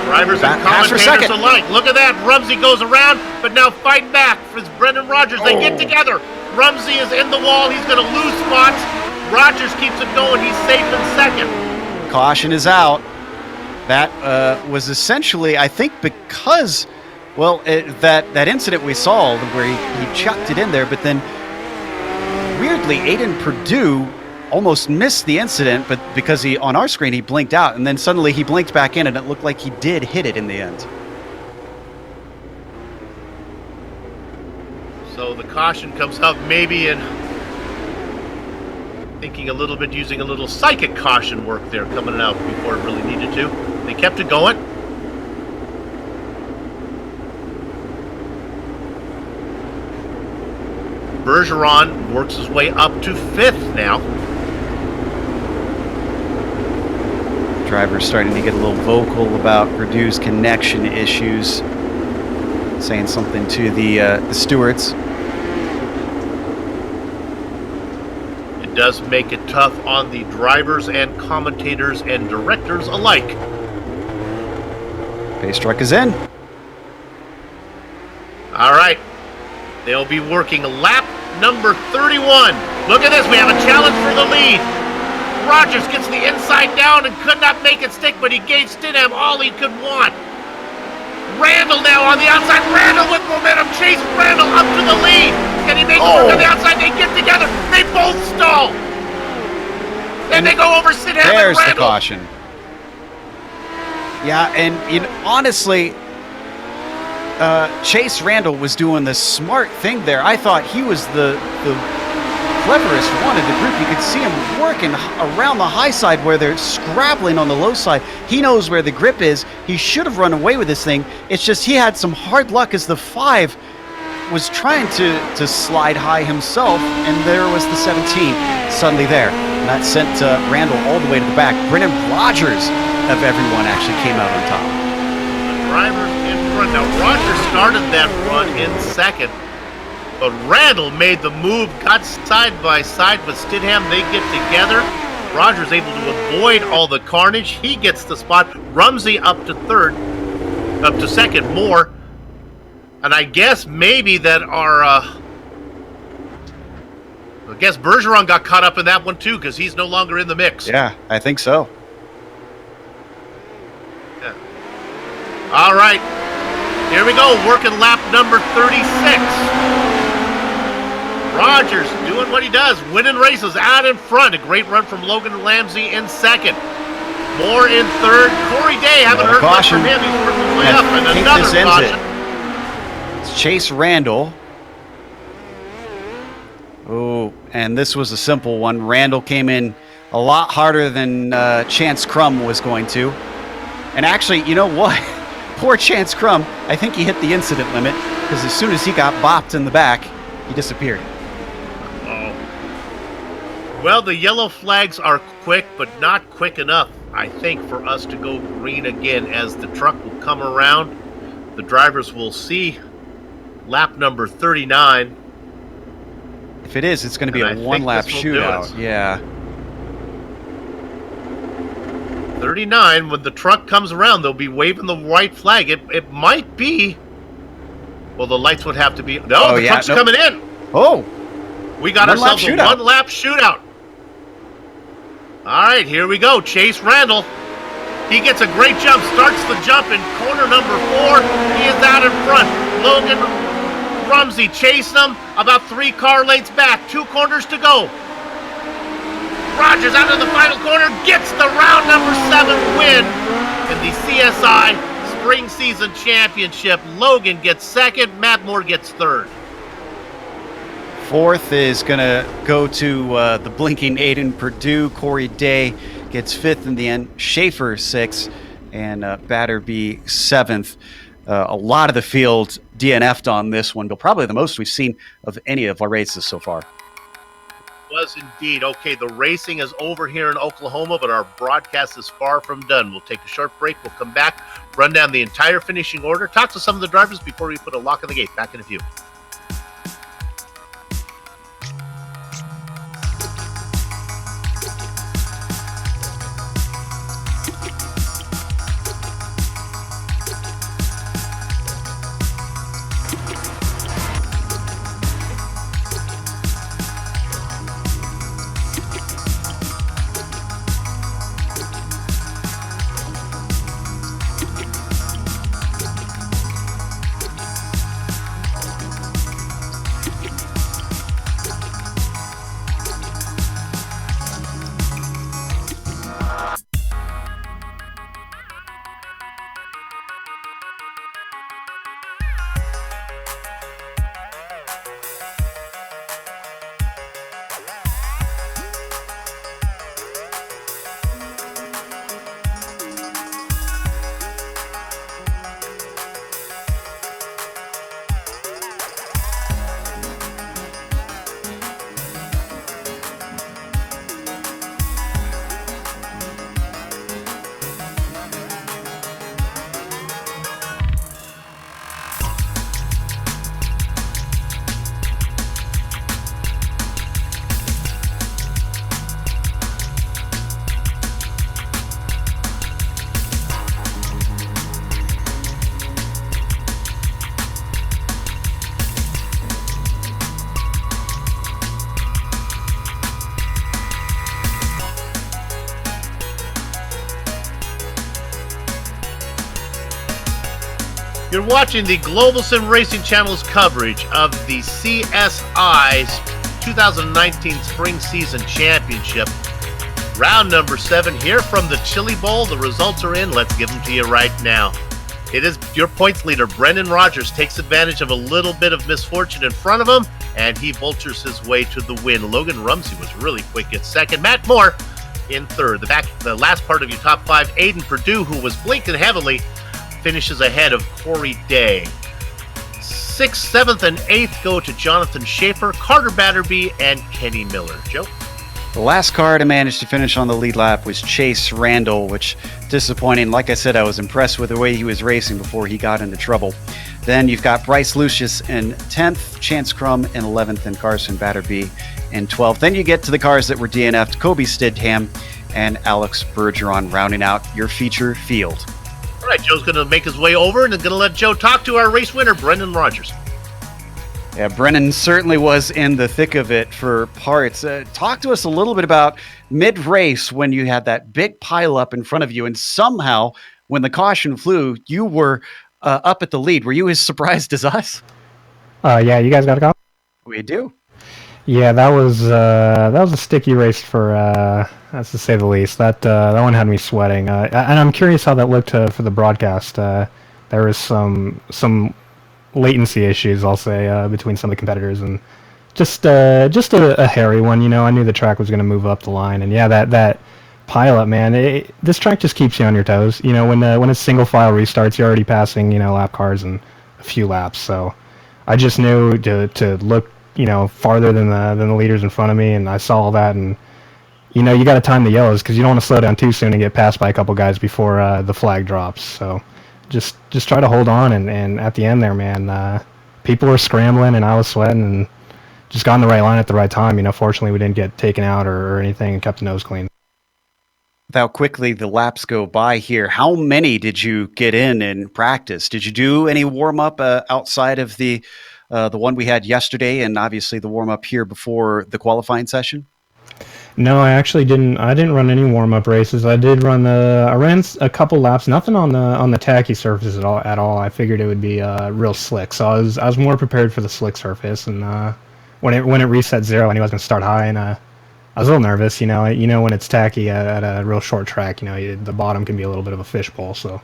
Drivers and commentators alike. Look at that. Rumsey goes around, but now fighting back for Brendan Rogers. They get together. Rumsey is in the wall. He's going to lose spots. Rogers keeps it going. He's safe in 2nd. Caution is out. That was essentially, I think, because, well, that incident we saw where he chucked it in there, but then weirdly, Aiden Perdue almost missed the incident, but because on our screen, he blinked out, and then suddenly he blinked back in, and it looked like he did hit it in the end. So the caution comes up maybe in thinking a little bit, using a little psychic caution work there coming out before it really needed to. They kept it going. Bergeron works his way up to 5th now. Driver's starting to get a little vocal about Purdue's connection issues, saying something to the stewards. It does make it tough on the drivers and commentators and directors alike. Pace truck is in. All right. They'll be working lap number 31. Look at this. We have a challenge for the lead. Rogers gets the inside down and could not make it stick, but he gave Stidham all he could want. Randall now on the outside. Randall with momentum. Chase Randall up to the lead. Can he make it work on the outside? They get together. They both stall. And they go over Stidham and There's Randall. the caution. Yeah, and honestly, Chase Randall was doing the smart thing there. I thought he was the cleverest one in the group. You could see him working around the high side where they're scrabbling on the low side. He knows where the grip is. He should have run away with this thing. It's just he had some hard luck as the 5 was trying to slide high himself, and there was the 17 suddenly there. And that sent Randall all the way to the back. Brennan Rogers, of everyone, actually came out on top. The drivers in front. Now, Rogers started that run in 2nd. But Randall made the move, got side by side with Stidham. They get together. Rogers able to avoid all the carnage. He gets the spot. Rumsey up to 2nd more. And I guess maybe that I guess Bergeron got caught up in that one too, because he's no longer in the mix. Yeah, I think so. Yeah. All right. Here we go. Working lap number 36. Rogers doing what he does, winning races out in front. A great run from Logan Ramsey in 2nd. Moore in 3rd. Corey Day, haven't heard much from him. He's working his way up. And another caution. It's Chase Randall. Oh, and this was a simple one. Randall came in a lot harder than Chance Crum was going to. And actually, you know what? Poor Chance Crum. I think he hit the incident limit, because as soon as he got bopped in the back, he disappeared. Well, the yellow flags are quick, but not quick enough, I think, for us to go green again. As the truck will come around, the drivers will see lap number 39. If it is, it's going to be a one-lap shootout. Yeah. 39, when the truck comes around, they'll be waving the white flag. It might be... Well, the lights would have to be... No, the truck's coming in. Oh. We got ourselves a one-lap shootout. All right, here we go. Chase Randall. He gets a great jump, starts the jump in corner number 4. He is out in front. Logan Rumsey chasing him about 3 car lengths back. 2 corners to go. Rogers out of the final corner gets the round number 7 win in the CSI Spring Season Championship. Logan gets 2nd. Matt Moore gets 3rd. 4th is going to go to the blinking Aiden Purdue. Corey Day gets 5th in the end. Schaefer 6th, and Batterby 7th. A lot of the field DNF'd on this one, but probably the most we've seen of any of our races so far. Was indeed. Okay, the racing is over here in Oklahoma, but our broadcast is far from done. We'll take a short break. We'll come back, run down the entire finishing order, talk to some of the drivers before we put a lock on the gate. Back in a few. You're watching the Global Sim Racing Channel's coverage of the CSI's 2019 Spring Season Championship. Round number 7 here from the Chili Bowl. The results are in. Let's give them to you right now. It is your points leader, Brendan Rogers, takes advantage of a little bit of misfortune in front of him, and he vultures his way to the win. Logan Rumsey was really quick at second. Matt Moore in third. The last part of your top 5, Aiden Perdue, who was blinking heavily, finishes ahead of Corey Day. 6th, 7th, and 8th go to Jonathan Schaefer, Carter Batterby, and Kenny Miller. Joe? The last car to manage to finish on the lead lap was Chase Randall, which disappointing. Like I said, I was impressed with the way he was racing before he got into trouble. Then you've got Bryce Lucius in 10th, Chance Crum in 11th, and Carson Batterby in 12th. Then you get to the cars that were DNF'd, Kobe Stidham and Alex Bergeron rounding out your feature field. All right, Joe's going to make his way over and is going to let Joe talk to our race winner, Brendan Rogers. Yeah, Brennan certainly was in the thick of it for parts. Talk to us a little bit about mid-race when you had that big pile-up in front of you, and somehow, when the caution flew, you were up at the lead. Were you as surprised as us? Yeah, you guys got to go? We do. Yeah, that was a sticky race for that's to say the least. That one had me sweating, and I'm curious how that looked for the broadcast. There was some latency issues, I'll say, between some of the competitors, and just a hairy one. You know, I knew the track was going to move up the line, and yeah, that pile up, man. This track just keeps you on your toes. You know, when it's single file restarts, you're already passing lap cars in a few laps. So I just knew to look farther than the leaders in front of me, and I saw all that, and you got to time the yellows because you don't want to slow down too soon and get passed by a couple guys before the flag drops. So just try to hold on, and at the end there, man, people were scrambling and I was sweating and just got in the right line at the right time. Fortunately we didn't get taken out or anything and kept the nose clean. With how quickly the laps go by here, how many did you get in practice? Did you do any warm-up outside of the one we had yesterday and obviously the warm-up here before the qualifying session? No, I actually didn't. I didn't run any warm-up races. I did run I ran a couple laps. Nothing on the tacky surfaces at all. I figured it would be real slick, so I was more prepared for the slick surface. And when it reset 0, I knew I was going to start high, and I was a little nervous. When it's tacky at a real short track, the bottom can be a little bit of a fishbowl. So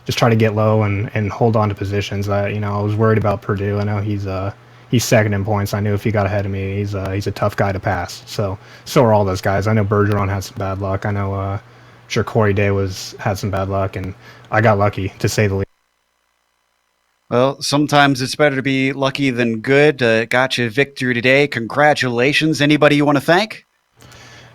just try to get low and hold on to positions. I was worried about Purdue. I know he's second in points. I knew if he got ahead of me, he's a tough guy to pass. So are all those guys. I know Bergeron had some bad luck. I know I'm sure Corey Day had some bad luck, and I got lucky, to say the least. Well, sometimes it's better to be lucky than good. Got you a victory today. Congratulations. Anybody you want to thank?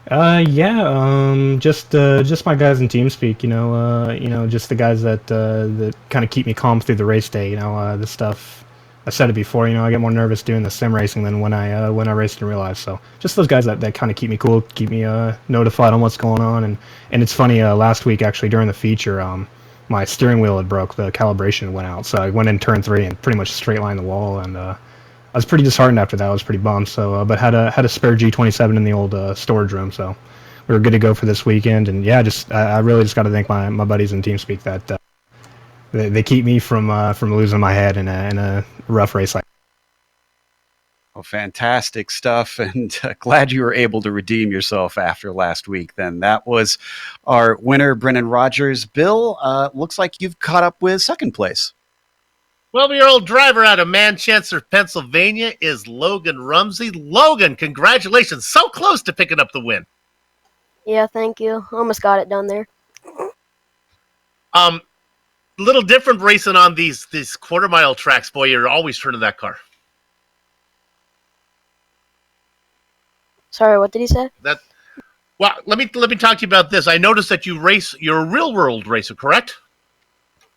Just my guys in TeamSpeak. Just the guys that kind of keep me calm through the race day. This stuff. I said it before, I get more nervous doing the sim racing than when I raced in real life. So just those guys that kind of keep me cool, keep me notified on what's going on. And it's funny, last week actually during the feature, my steering wheel had broke, the calibration went out. So I went in turn 3 and pretty much straight lined the wall, and I was pretty disheartened after that. I was pretty bummed. So but had a spare G27 in the old storage room, so we were good to go for this weekend. And yeah, I really just got to thank my buddies in TeamSpeak that they keep me from losing my head in a rough race like that. Well, fantastic stuff, and glad you were able to redeem yourself after last week. Then that was our winner, Brendan Rogers. Bill, looks like you've caught up with second place. 12-year-old driver out of Manchester, Pennsylvania is Logan Rumsey. Logan, congratulations. So close to picking up the win. Yeah, thank you. Almost got it done there. Little different racing on these quarter-mile tracks, boy. You're always turning that car. Sorry, what did he say? Well, let me talk to you about this. I noticed that you're a real-world racer, correct?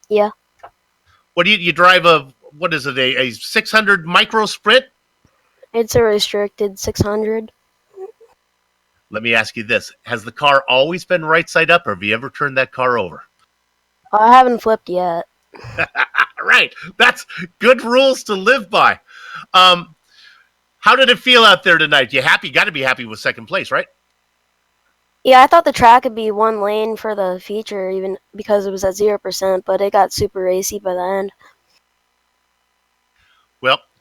Yeah. What do you drive what is it, a 600 micro sprint? It's a restricted 600. Let me ask you this. Has the car always been right side up, or have you ever turned that car over? I haven't flipped yet. Right. That's good rules to live by. How did it feel out there tonight? You happy? Got to be happy with second place, right? Yeah, I thought the track would be one lane for the feature, even because it was at 0%, but it got super racy by the end.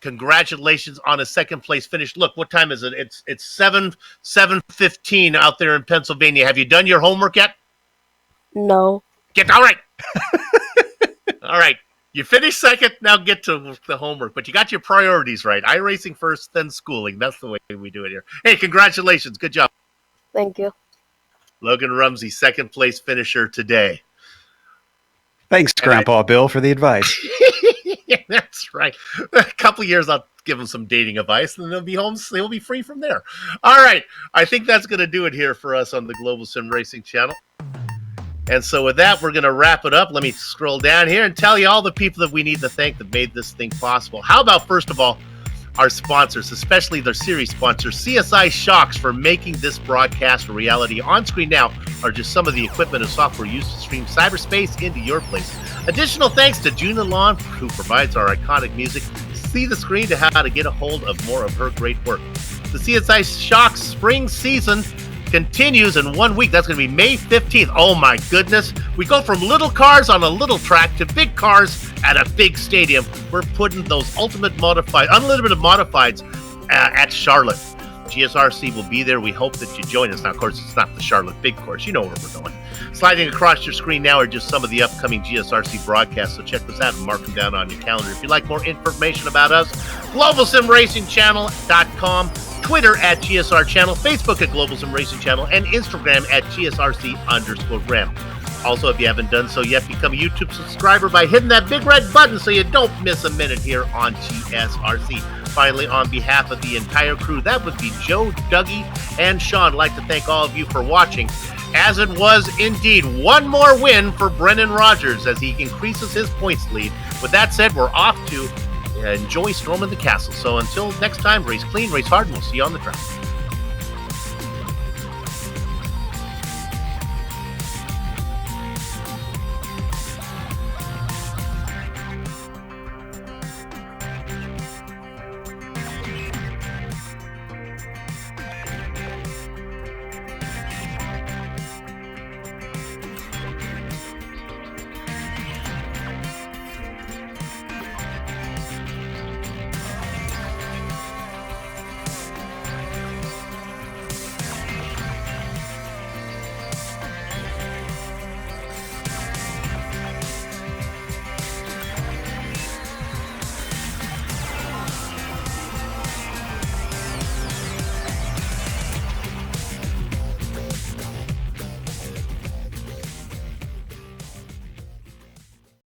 Congratulations on a second place finish. Look, what time is it? It's 7:15 out there in Pennsylvania. Have you done your homework yet? No. All right. All right. You finished second, now get to the homework. But you got your priorities right. iRacing first, then schooling. That's the way we do it here. Hey, congratulations. Good job. Thank you. Logan Rumsey, second place finisher today. Thanks, Grandpa Bill, for the advice. Yeah, that's right. A couple of years, I'll give him some dating advice, and then he'll be home. He'll be free from there. All right. I think that's going to do it here for us on the Global Sim Racing channel. And so with that, we're going to wrap it up. Let me scroll down here and tell you all the people that we need to thank that made this thing possible. How about, first of all, our sponsors, especially their series sponsor, CSI Shocks, for making this broadcast a reality. On screen now are just some of the equipment and software used to stream cyberspace into your place. Additional thanks to June Alon, who provides our iconic music. See the screen to how to get a hold of more of her great work. The CSI Shocks spring season continues in 1 week. That's going to be May 15th. Oh my goodness. We go from little cars on a little track to big cars at a big stadium. We're putting those unlimited modifieds at Charlotte. GSRC will be there. We hope that you join us. Now, of course, it's not the Charlotte big course. You know where we're going. Sliding across your screen now are just some of the upcoming GSRC broadcasts. So check this out and mark them down on your calendar. If you'd like more information about us, GlobalSimRacingChannel.com, Twitter at GSR Channel, Facebook at Global Sim Racing Channel, and Instagram at GSRC_Gram. Also, if you haven't done so yet, become a YouTube subscriber by hitting that big red button so you don't miss a minute here on GSRC. Finally, on behalf of the entire crew, that would be Joe, Dougie, and Sean. I'd like to thank all of you for watching, as it was indeed one more win for Brennan Rogers as he increases his points lead. With that said, we're off to enjoy storming the castle. So until next time, race clean, race hard, and we'll see you on the track.